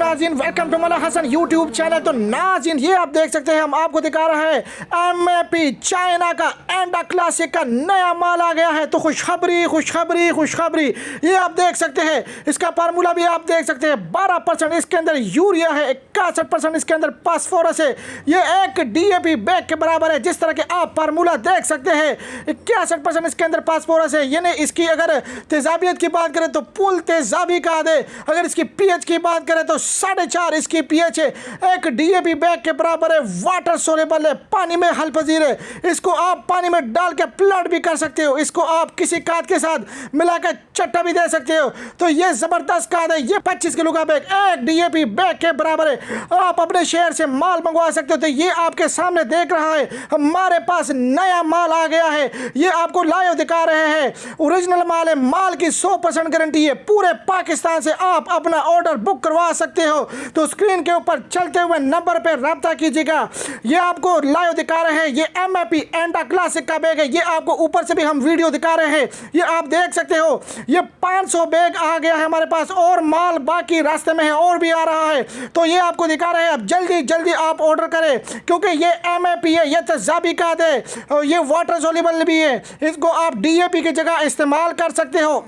नाज़रीन, welcome to Malak Hasan YouTube channel. तो नाज़रीन, ये आप देख सकते हैं, हम आपको दिखा रहे हैं एमएपी चाइना का एंडा क्लासिक का नया माल आ गया है। तो खुशखबरी खुशखबरी खुशखबरी, ये आप देख सकते हैं। इसका फार्मूला भी आप देख सकते हैं। 12% इसके अंदर यूरिया है, 61% इसके अंदर फास्फोरस है। ये एक डीएपी बैग के बराबर है। जिस तरह के आप फार्मूला देख सकते हैं, 61% इसके अंदर फास्फोरस है। यानी इसकी अगर तेजाबियत की बात करें तो पुल तेजाबी का दे। अगर इसकी पीएच की बात करें तो 4.5 इसकी पीएच है। एक डीएपी बैग के बराबर है। वाटर सोलेबल है, पानी में हल पजीर है। इसको आप पानी में डाल के प्लट भी कर सकते हो। इसको आप किसी खाद के साथ मिलाकर चट्टा भी दे सकते हो। तो ये जबरदस्त खाद है। ये 25 किलो का बैग एक डीएपी बैग के बराबर है। आप अपने शहर से माल मंगवा सकते हो। तो ये आपके सामने देख रहा है, हमारे पास नया माल आ गया है। ये आपको लाइव दिखा रहे हैं। ओरिजिनल माल है। माल की 100% गारंटी है। पूरे पाकिस्तान से आप अपना ऑर्डर बुक करवा सकते हो। तो स्क्रीन के ऊपर चलते हुए नंबर पे रब्ता कीजिएगा। ये आपको लाइव दिखा रहे हैं। ये एमएपी एंडा क्लासिक का बैग है। ये आपको ऊपर से भी हम वीडियो दिखा रहे हैं। ये आप देख सकते हो। ये 500 बैग आ गया है हमारे पास, और माल बाकी रास्ते में है, और भी आ रहा है। तो ये आपको दिखा रहे हैं। अब जल्दी जल्दी आप ऑर्डर करें, क्योंकि ये एमएपी है, ये तेजाबी का है, और ये वाटर सोल्यूबल भी है। इसको आप डीएपी की जगह इस्तेमाल कर सकते हो।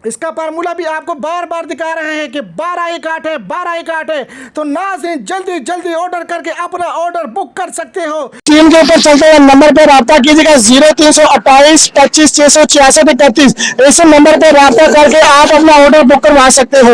इसका फार्मूला भी आपको बार बार दिखा रहे हैं कि 12/1/8 है, 12/1/8 है। तो नाज़रीन, जल्दी जल्दी ऑर्डर करके अपना ऑर्डर बुक कर सकते हो। स्क्रीन के ऊपर चलते हुए नंबर पर रब्ता कीजिएगा। 0328 25 666 31। इस नंबर पर रब्ता करके आप अपना ऑर्डर बुक करवा सकते हो।